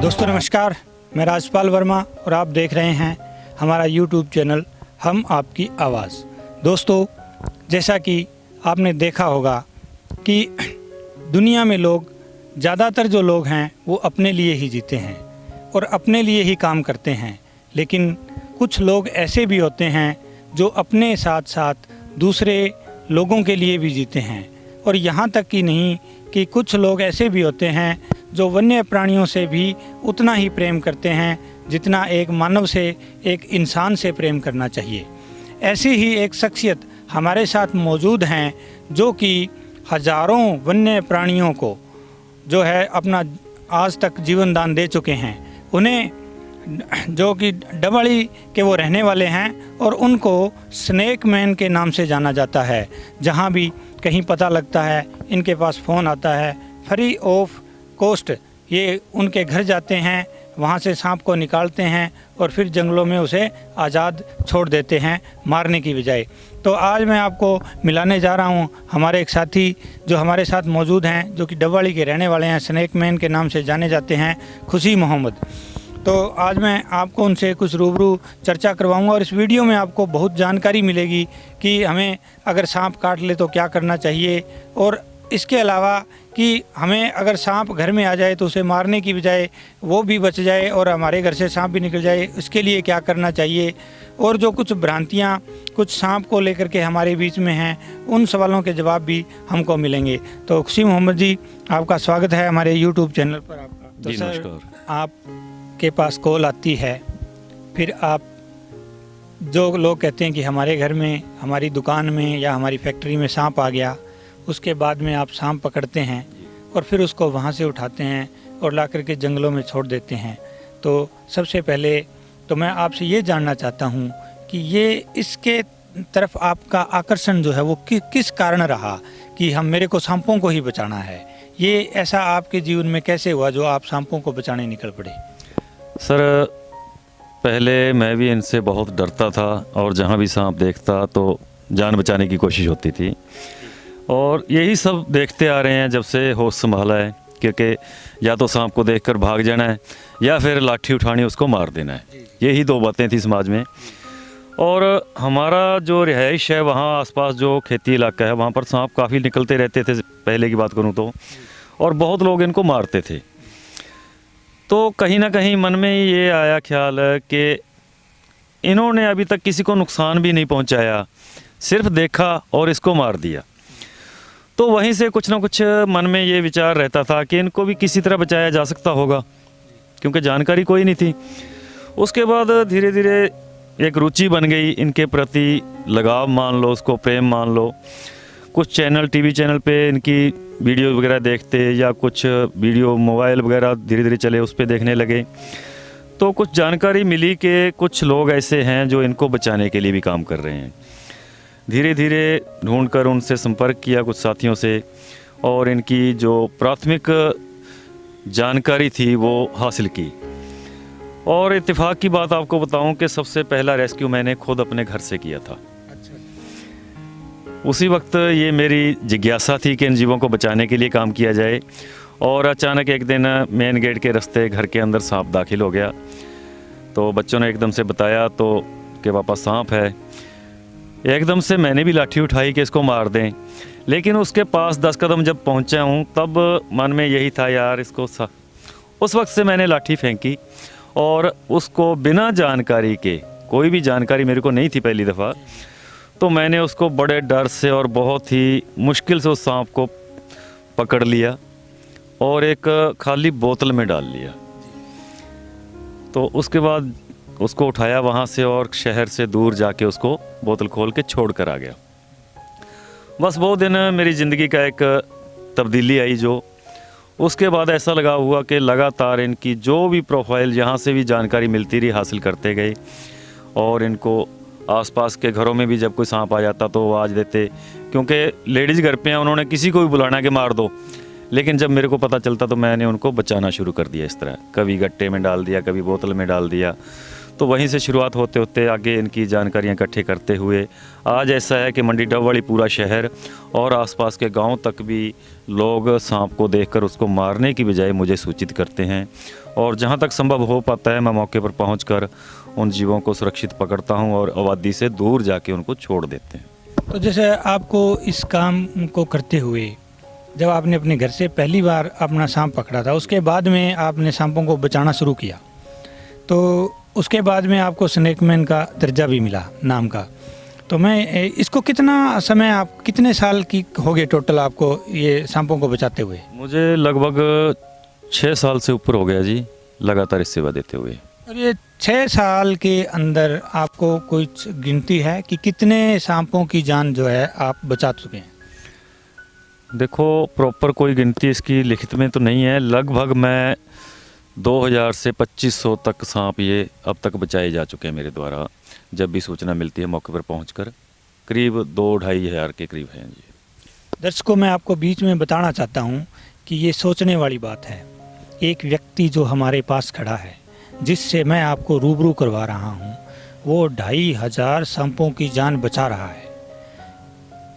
दोस्तों नमस्कार, मैं राजपाल वर्मा और आप देख रहे हैं हमारा YouTube चैनल हम आपकी आवाज़। दोस्तों, जैसा कि आपने देखा होगा कि दुनिया में लोग ज़्यादातर जो लोग हैं वो अपने लिए ही जीते हैं और अपने लिए ही काम करते हैं, लेकिन कुछ लोग ऐसे भी होते हैं जो अपने साथ साथ दूसरे लोगों के लिए भी जीते हैं। और यहाँ तक कि नहीं कि कुछ लोग ऐसे भी होते हैं जो वन्य प्राणियों से भी उतना ही प्रेम करते हैं जितना एक मानव से, एक इंसान से प्रेम करना चाहिए। ऐसी ही एक शख्सियत हमारे साथ मौजूद हैं जो कि हज़ारों वन्य प्राणियों को जो है अपना आज तक जीवन दान दे चुके हैं। उन्हें जो कि डबड़ी के वो रहने वाले हैं और उनको स्नेक मैन के नाम से जाना जाता है। जहाँ भी कहीं पता लगता है इनके पास फ़ोन आता है, फ्री ऑफ कॉस्ट ये उनके घर जाते हैं, वहाँ से सांप को निकालते हैं और फिर जंगलों में उसे आज़ाद छोड़ देते हैं मारने की बजाय। तो आज मैं आपको मिलाने जा रहा हूँ हमारे एक साथी जो हमारे साथ मौजूद हैं, जो कि डबवाली के रहने वाले हैं, स्नेक मैन के नाम से जाने जाते हैं, खुशी मोहम्मद। तो आज मैं आपको उनसे कुछ रूबरू चर्चा करवाऊंगा और इस वीडियो में आपको बहुत जानकारी मिलेगी कि हमें अगर सांप काट ले तो क्या करना चाहिए, और इसके अलावा कि हमें अगर सांप घर में आ जाए तो उसे मारने की बजाय वो भी बच जाए और हमारे घर से सांप भी निकल जाए, इसके लिए क्या करना चाहिए। और जो कुछ भ्रांतियाँ कुछ सांप को लेकर के हमारे बीच में हैं, उन सवालों के जवाब भी हमको मिलेंगे। तो खुशी मोहम्मद जी, आपका स्वागत है हमारे यूट्यूब चैनल पर। आपका तो जी नमस्कार। आपके पास कॉल आती है, फिर आप जो लोग कहते हैं कि हमारे घर में, हमारी दुकान में या हमारी फैक्ट्री में सांप आ गया, उसके बाद में आप सांप पकड़ते हैं और फिर उसको वहाँ से उठाते हैं और ला करके जंगलों में छोड़ देते हैं। तो सबसे पहले तो मैं आपसे ये जानना चाहता हूँ कि ये इसके तरफ आपका आकर्षण जो है वो किस कारण रहा कि मेरे को सांपों को ही बचाना है। ये ऐसा आपके जीवन में कैसे हुआ जो आप सांपों को बचाने निकल पड़े? सर, पहले मैं भी इनसे बहुत डरता था और जहाँ भी सांप देखता तो जान बचाने की कोशिश होती थी, और यही सब देखते आ रहे हैं जब से होश संभाला है, क्योंकि या तो सांप को देखकर भाग जाना है या फिर लाठी उठानी उसको मार देना है। यही दो बातें थी समाज में। और हमारा जो रिहाइश है वहाँ आसपास जो खेती इलाका है वहाँ पर सांप काफ़ी निकलते रहते थे पहले की बात करूँ तो, और बहुत लोग इनको मारते थे। तो कहीं ना कहीं मन में ये आया ख्याल कि इन्होंने अभी तक किसी को नुकसान भी नहीं पहुँचाया, सिर्फ देखा और इसको मार दिया। तो वहीं से कुछ ना कुछ मन में ये विचार रहता था कि इनको भी किसी तरह बचाया जा सकता होगा, क्योंकि जानकारी कोई नहीं थी। उसके बाद धीरे धीरे एक रुचि बन गई इनके प्रति, लगाव मान लो, उसको प्रेम मान लो। कुछ चैनल, टीवी चैनल पे इनकी वीडियो वगैरह देखते या कुछ वीडियो मोबाइल वगैरह धीरे धीरे चले, उस पर देखने लगे। तो कुछ जानकारी मिली कि कुछ लोग ऐसे हैं जो इनको बचाने के लिए भी काम कर रहे हैं। धीरे धीरे ढूंढकर उनसे संपर्क किया कुछ साथियों से, और इनकी जो प्राथमिक जानकारी थी वो हासिल की। और इत्तेफाक की बात आपको बताऊं कि सबसे पहला रेस्क्यू मैंने खुद अपने घर से किया था। उसी वक्त ये मेरी जिज्ञासा थी कि इन जीवों को बचाने के लिए काम किया जाए, और अचानक एक दिन मेन गेट के रास्ते घर के अंदर सांप दाखिल हो गया। तो बच्चों ने एकदम से बताया तो कि पापा सांप है। एकदम से मैंने भी लाठी उठाई कि इसको मार दें, लेकिन उसके पास 10 कदम जब पहुंचा हूं तब मन में यही था यार इसको उस वक्त से मैंने लाठी फेंकी और उसको बिना जानकारी के, कोई भी जानकारी मेरे को नहीं थी पहली दफ़ा, तो मैंने उसको बड़े डर से और बहुत ही मुश्किल से उस सांप को पकड़ लिया और एक खाली बोतल में डाल लिया। तो उसके बाद उसको उठाया वहाँ से और शहर से दूर जाके उसको बोतल खोल के छोड़ कर आ गया। बस वो दिन मेरी ज़िंदगी का एक तब्दीली आई जो उसके बाद ऐसा लगा हुआ कि लगातार इनकी जो भी प्रोफाइल जहाँ से भी जानकारी मिलती रही हासिल करते गए, और इनको आसपास के घरों में भी जब कोई सांप आ जाता तो वो आज देते, क्योंकि लेडीज़ घर पे हैं, उन्होंने किसी को भी बुलाना कि मार दो, लेकिन जब मेरे को पता चलता तो मैंने उनको बचाना शुरू कर दिया। इस तरह कभी गट्टे में डाल दिया, कभी बोतल में डाल दिया। तो वहीं से शुरुआत होते होते आगे इनकी जानकारियाँ इकट्ठे करते हुए आज ऐसा है कि मंडी डबवाली पूरा शहर और आसपास के गांव तक भी लोग सांप को देखकर उसको मारने की बजाय मुझे सूचित करते हैं, और जहां तक संभव हो पाता है मैं मौके पर पहुंचकर उन जीवों को सुरक्षित पकड़ता हूं और आबादी से दूर जाके उनको छोड़ देते हैं। तो जैसे आपको इस काम को करते हुए जब आपने अपने घर से पहली बार अपना सांप पकड़ा था, उसके बाद में आपने सांपों को बचाना शुरू किया, तो उसके बाद में आपको स्नेकमैन का दर्जा भी मिला नाम का। तो मैं इसको कितना समय, आप कितने साल की हो गए टोटल आपको ये सांपों को बचाते हुए? मुझे लगभग 6 साल से ऊपर हो गया जी, लगातार इस सेवा देते हुए। और ये 6 साल के अंदर आपको कुछ गिनती है कि कितने सांपों की जान जो है आप बचा चुके हैं? देखो, प्रॉपर कोई गिनती इसकी लिखित में तो नहीं है, लगभग मैं 2000 से 2500 तक सांप ये अब तक बचाए जा चुके हैं मेरे द्वारा। जब भी सूचना मिलती है मौके पर पहुंचकर करीब 2-2.5 हज़ार के करीब हैं जी। दर्शकों, मैं आपको बीच में बताना चाहता हूं कि ये सोचने वाली बात है। एक व्यक्ति जो हमारे पास खड़ा है, जिससे मैं आपको रूबरू करवा रहा हूं, वो 2500 सांपों की जान बचा रहा है।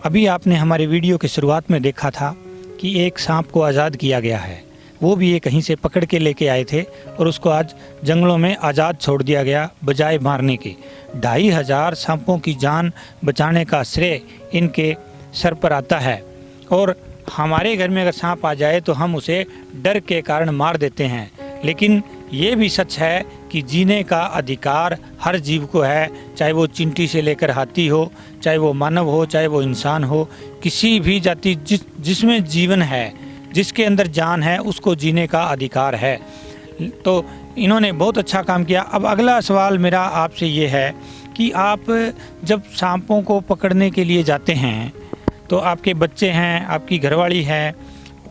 अभी आपने हमारे वीडियो की शुरुआत में देखा था कि एक सांप को आज़ाद किया गया है, वो भी ये कहीं से पकड़ के लेके आए थे और उसको आज जंगलों में आज़ाद छोड़ दिया गया बजाय मारने के। 2500 सांपों की जान बचाने का श्रेय इनके सर पर आता है। और हमारे घर में अगर सांप आ जाए तो हम उसे डर के कारण मार देते हैं, लेकिन ये भी सच है कि जीने का अधिकार हर जीव को है, चाहे वो चींटी से लेकर हाथी हो, चाहे वो मानव हो, चाहे वो इंसान हो। किसी भी जाति जिसमें जीवन है, जिसके अंदर जान है, उसको जीने का अधिकार है। तो इन्होंने बहुत अच्छा काम किया। अब अगला सवाल मेरा आपसे ये है कि आप जब सांपों को पकड़ने के लिए जाते हैं तो आपके बच्चे हैं, आपकी घरवाली है,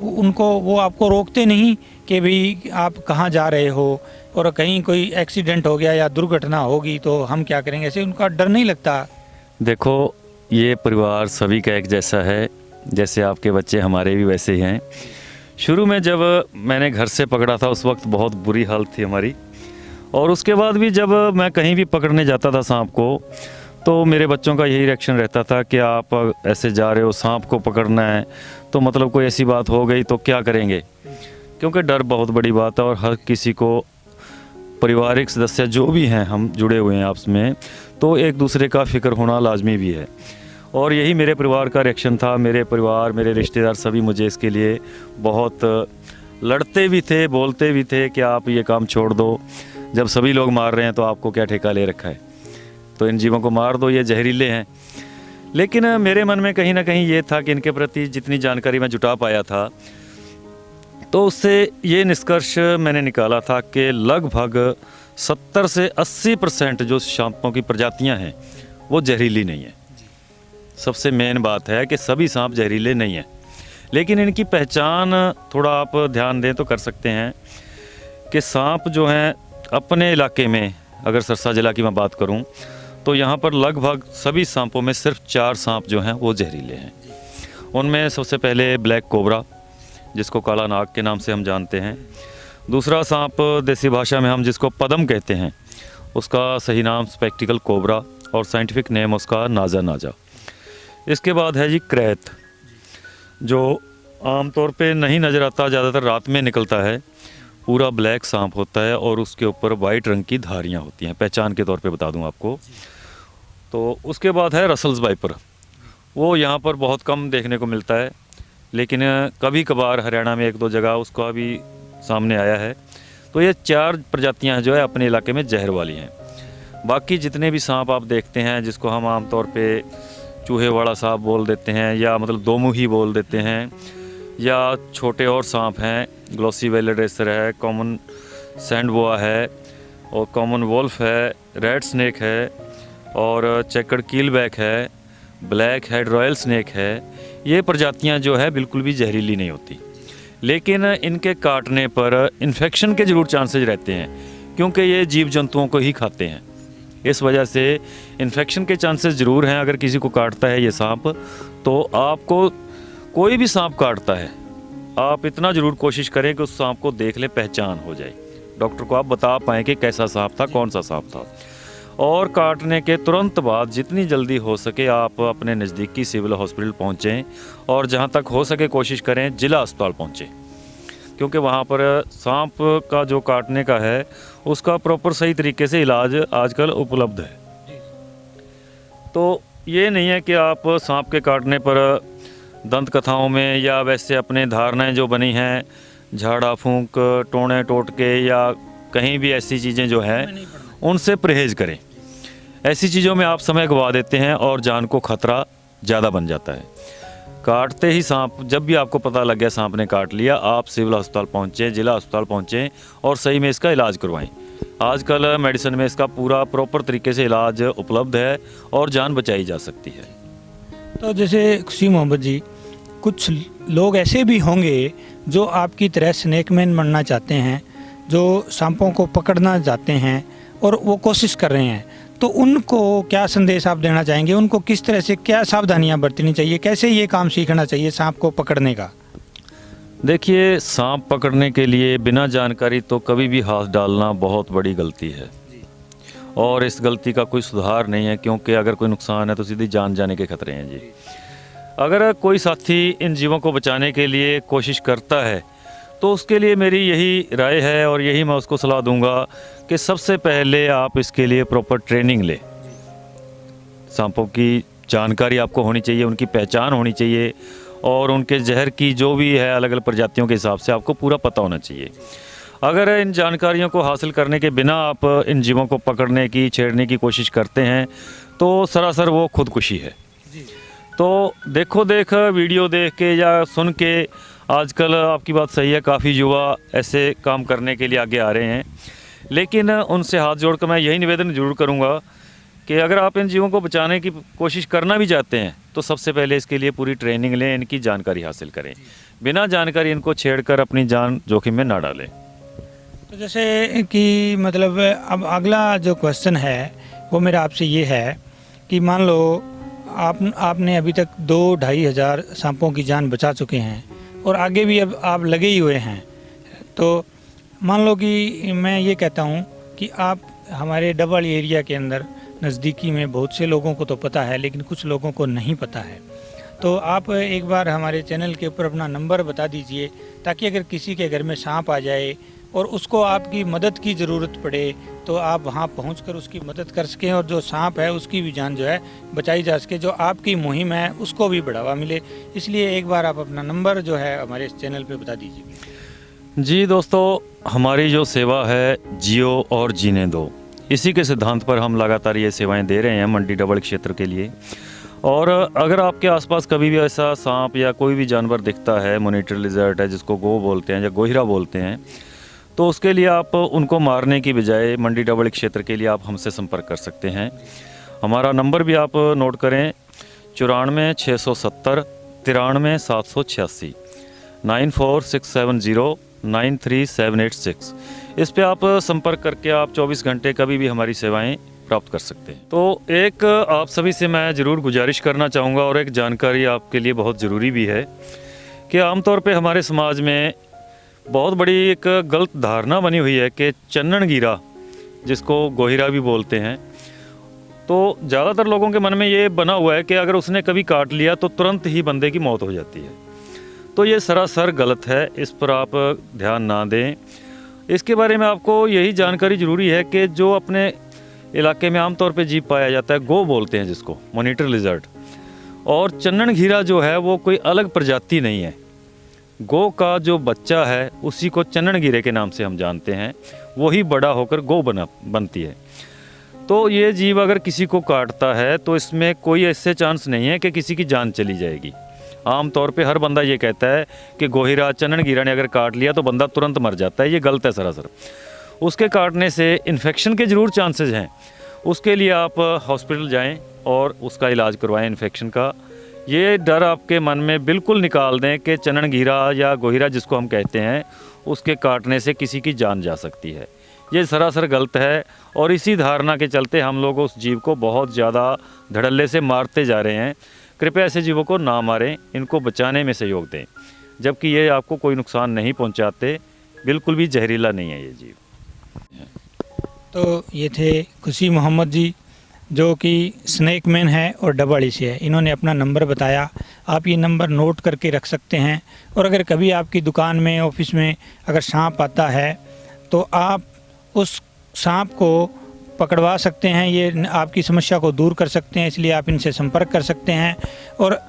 उनको वो आपको रोकते नहीं कि भाई आप कहाँ जा रहे हो और कहीं कोई एक्सीडेंट हो गया या दुर्घटना होगी तो हम क्या करेंगे, ऐसे उनका डर नहीं लगता? देखो, ये परिवार सभी का एक जैसा है, जैसे आपके बच्चे हमारे भी वैसे ही हैं। शुरू में जब मैंने घर से पकड़ा था उस वक्त बहुत बुरी हालत थी हमारी, और उसके बाद भी जब मैं कहीं भी पकड़ने जाता था सांप को तो मेरे बच्चों का यही रिएक्शन रहता था कि आप ऐसे जा रहे हो, सांप को पकड़ना है तो मतलब कोई ऐसी बात हो गई तो क्या करेंगे, क्योंकि डर बहुत बड़ी बात है और हर किसी को, पारिवारिक सदस्य जो भी हैं, हम जुड़े हुए हैं आपस में, तो एक दूसरे का फिक्र होना लाजमी भी है। और यही मेरे परिवार का रिएक्शन था। मेरे परिवार, मेरे रिश्तेदार सभी मुझे इसके लिए बहुत लड़ते भी थे, बोलते भी थे कि आप ये काम छोड़ दो, जब सभी लोग मार रहे हैं तो आपको क्या ठेका ले रखा है, तो इन जीवों को मार दो, ये जहरीले हैं। लेकिन मेरे मन में कहीं ना कहीं ये था कि इनके प्रति जितनी जानकारी मैं जुटा पाया था तो उससे ये निष्कर्ष मैंने निकाला था कि लगभग 70 से 80% जो सांपों की प्रजातियां हैं वो जहरीली नहीं है। सबसे मेन बात है कि सभी सांप जहरीले नहीं हैं, लेकिन इनकी पहचान थोड़ा आप ध्यान दें तो कर सकते हैं कि सांप जो हैं अपने इलाके में, अगर सरसा जिला की मैं बात करूं तो यहाँ पर लगभग सभी सांपों में सिर्फ 4 सांप जो हैं वो जहरीले हैं। उनमें सबसे पहले ब्लैक कोबरा, जिसको काला नाग के नाम से हम जानते हैं। दूसरा सांप देसी भाषा में हम जिसको पदम कहते हैं, उसका सही नाम स्पेक्टिकल कोबरा और साइंटिफिक नेम उसका नाजा नाजा। इसके बाद है जी क्रैत, जो आमतौर पे नहीं नज़र आता, ज़्यादातर रात में निकलता है। पूरा ब्लैक सांप होता है और उसके ऊपर वाइट रंग की धारियाँ होती हैं, पहचान के तौर पे बता दूं आपको। तो उसके बाद है रसल्स वाइपर, वो यहाँ पर बहुत कम देखने को मिलता है, लेकिन कभी कभार हरियाणा में 1-2 जगह उसका भी सामने आया है। तो ये 4 प्रजातियाँ जो है अपने इलाके में जहर वाली हैं। बाकी जितने भी सांप आप देखते हैं, जिसको हम आमतौर पे चूहे वाला सांप बोल देते हैं या मतलब दोमुही बोल देते हैं, या छोटे और सांप हैं, ग्लॉसी वेलेट रेसर है, कॉमन सैंड बोआ है और कॉमन वोल्फ है, रेड स्नेक है और चेकर्ड कीलबैक है, ब्लैक हेड रॉयल स्नेक है। ये प्रजातियां जो है बिल्कुल भी जहरीली नहीं होती, लेकिन इनके काटने पर इन्फेक्शन के ज़रूर चांसेस रहते हैं, क्योंकि ये जीव जंतुओं को ही खाते हैं। इस वजह से इन्फेक्शन के चांसेस ज़रूर हैं। अगर किसी को काटता है ये सांप, तो आपको कोई भी सांप काटता है, आप इतना ज़रूर कोशिश करें कि उस सांप को देख लें, पहचान हो जाए। डॉक्टर को आप बता पाएँ कि कैसा सांप था, कौन सा सांप था। और काटने के तुरंत बाद जितनी जल्दी हो सके आप अपने नज़दीकी सिविल हॉस्पिटल पहुँचें और जहाँ तक हो सके कोशिश करें जिला अस्पताल पहुँचें, क्योंकि वहाँ पर सांप का जो काटने का है उसका प्रॉपर सही तरीके से इलाज आजकल उपलब्ध है। तो ये नहीं है कि आप सांप के काटने पर दंत कथाओं में या वैसे अपने धारणाएं जो बनी हैं, झाड़ा फूंक, टोने टोटके या कहीं भी ऐसी चीज़ें जो हैं उनसे परहेज़ करें। ऐसी चीज़ों में आप समय गंवा देते हैं और जान को खतरा ज़्यादा बन जाता है। काटते ही सांप, जब भी आपको पता लग गया सांप ने काट लिया, आप सिविल अस्पताल पहुँचें, जिला अस्पताल पहुँचें और सही में इसका इलाज करवाएं। आजकल मेडिसिन में इसका पूरा प्रॉपर तरीके से इलाज उपलब्ध है और जान बचाई जा सकती है। तो जैसे खुशी मोहम्मद जी, कुछ लोग ऐसे भी होंगे जो आपकी तरह स्नेकमैन बनना चाहते हैं, जो सांपों को पकड़ना चाहते हैं और वो कोशिश कर रहे हैं, तो उनको क्या संदेश आप देना चाहेंगे? उनको किस तरह से क्या सावधानियां बरतनी चाहिए, कैसे ये काम सीखना चाहिए सांप को पकड़ने का? देखिए, सांप पकड़ने के लिए बिना जानकारी तो कभी भी हाथ डालना बहुत बड़ी गलती है और इस गलती का कोई सुधार नहीं है, क्योंकि अगर कोई नुकसान है तो सीधी जान जाने के खतरे हैं जी। अगर कोई साथी इन जीवों को बचाने के लिए कोशिश करता है तो उसके लिए मेरी यही राय है और यही मैं उसको सलाह दूंगा कि सबसे पहले आप इसके लिए प्रॉपर ट्रेनिंग लें। सांपों की जानकारी आपको होनी चाहिए, उनकी पहचान होनी चाहिए और उनके जहर की जो भी है अलग अलग प्रजातियों के हिसाब से आपको पूरा पता होना चाहिए। अगर इन जानकारियों को हासिल करने के बिना आप इन जीवों को पकड़ने की, छेड़ने की कोशिश करते हैं तो सरासर वो खुदकुशी है। तो देखो देख वीडियो देख के या सुन के आजकल आपकी बात सही है, काफ़ी युवा ऐसे काम करने के लिए आगे आ रहे हैं, लेकिन उनसे हाथ जोड़कर मैं यही निवेदन जरूर करूंगा कि अगर आप इन जीवों को बचाने की कोशिश करना भी चाहते हैं तो सबसे पहले इसके लिए पूरी ट्रेनिंग लें, इनकी जानकारी हासिल करें। बिना जानकारी इनको छेड़कर अपनी जान जोखिम में ना डालें। तो जैसे कि मतलब अब अगला जो क्वेश्चन है वो मेरा आपसे ये है कि मान लो आपने अभी तक 2-2.5 हज़ार सांपों की जान बचा चुके हैं और आगे भी अब आप लगे ही हुए हैं, तो मान लो कि मैं ये कहता हूँ कि आप हमारे डबल एरिया के अंदर नज़दीकी में बहुत से लोगों को तो पता है लेकिन कुछ लोगों को नहीं पता है, तो आप एक बार हमारे चैनल के ऊपर अपना नंबर बता दीजिए ताकि अगर किसी के घर में सांप आ जाए और उसको आपकी मदद की ज़रूरत पड़े तो आप वहाँ पहुँचकर उसकी मदद कर सकें और जो सांप है उसकी भी जान जो है बचाई जा सके, जो आपकी मुहिम है उसको भी बढ़ावा मिले। इसलिए एक बार आप अपना नंबर जो है हमारे इस चैनल पे बता दीजिए। जी दोस्तों, हमारी जो सेवा है जियो और जीने दो, इसी के सिद्धांत पर हम लगातार ये सेवाएं दे रहे हैं मंडी डबल क्षेत्र के लिए। और अगर आपके आसपास कभी भी ऐसा सांप या कोई भी जानवर दिखता है, मॉनिटर लिजर्ट है जिसको गो बोलते हैं या गोहिरा बोलते हैं, तो उसके लिए आप उनको मारने की बजाय मंडी डबल क्षेत्र के लिए आप हमसे संपर्क कर सकते हैं। हमारा नंबर भी आप नोट करें, 94 670 93 786 94670 93786। इस पे आप संपर्क करके आप 24 घंटे कभी भी हमारी सेवाएं प्राप्त कर सकते हैं। तो एक आप सभी से मैं ज़रूर गुजारिश करना चाहूँगा और एक जानकारी आपके लिए बहुत ज़रूरी भी है कि आमतौर पे हमारे समाज में बहुत बड़ी एक गलत धारणा बनी हुई है कि चन्ननगीरा, जिसको गोहिरा भी बोलते हैं, तो ज़्यादातर लोगों के मन में ये बना हुआ है कि अगर उसने कभी काट लिया तो तुरंत ही बंदे की मौत हो जाती है। तो ये सरासर गलत है, इस पर आप ध्यान ना दें। इसके बारे में आपको यही जानकारी ज़रूरी है कि जो अपने इलाके में आमतौर पे जीव पाया जाता है, गो बोलते हैं जिसको, मॉनिटर लिजर्ट, और चन्ननगीरा जो है वो कोई अलग प्रजाति नहीं है। गो का जो बच्चा है उसी को चन्ननगीरे के नाम से हम जानते हैं, वही बड़ा होकर गो बनती है। तो ये जीव अगर किसी को काटता है तो इसमें कोई ऐसे चांस नहीं है कि किसी की जान चली जाएगी। आम तौर पे हर बंदा ये कहता है कि गोहिरा, चन्ननगीरा ने अगर काट लिया तो बंदा तुरंत मर जाता है। ये गलत है सरासर। उसके काटने से इन्फेक्शन के ज़रूर चांसेस हैं, उसके लिए आप हॉस्पिटल जाएं और उसका इलाज करवाएं इन्फेक्शन का। ये डर आपके मन में बिल्कुल निकाल दें कि चन्ननगीरा या गोहिरा जिसको हम कहते हैं, उसके काटने से किसी की जान जा सकती है। ये सरासर गलत है और इसी धारणा के चलते हम लोग उस जीव को बहुत ज़्यादा धड़ल्ले से मारते जा रहे हैं। कृपया ऐसे जीवों को ना मारें, इनको बचाने में सहयोग दें, जबकि ये आपको कोई नुकसान नहीं पहुंचाते, बिल्कुल भी जहरीला नहीं है ये जीव। तो ये थे खुशी मोहम्मद जी, जो कि स्नैक मैन है और डबल ई से है। इन्होंने अपना नंबर बताया, आप ये नंबर नोट करके रख सकते हैं। और अगर कभी आपकी दुकान में, ऑफिस में अगर सांप आता है तो आप उस सांप को पकड़वा सकते हैं, ये आपकी समस्या को दूर कर सकते हैं, इसलिए आप इनसे संपर्क कर सकते हैं। और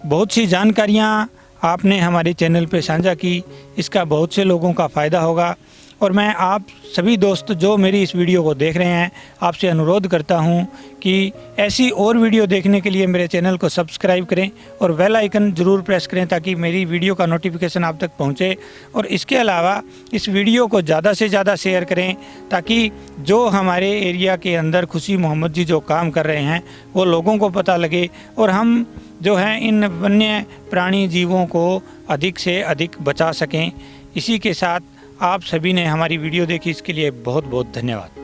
बहुत सी जानकारियाँ आपने हमारे चैनल पे साझा की, इसका बहुत से लोगों का फ़ायदा होगा। और मैं आप सभी दोस्त जो मेरी इस वीडियो को देख रहे हैं, आपसे अनुरोध करता हूं कि ऐसी और वीडियो देखने के लिए मेरे चैनल को सब्सक्राइब करें और बेल आइकन ज़रूर प्रेस करें, ताकि मेरी वीडियो का नोटिफिकेशन आप तक पहुंचे। और इसके अलावा इस वीडियो को ज़्यादा से ज़्यादा शेयर करें, ताकि जो हमारे एरिया के अंदर खुशी मोहम्मद जी जो काम कर रहे हैं वो लोगों को पता लगे, और हम जो हैं इन वन्य प्राणी जीवों को अधिक से अधिक बचा सकें। इसी के साथ आप सभी ने हमारी वीडियो देखी, इसके लिए बहुत बहुत धन्यवाद।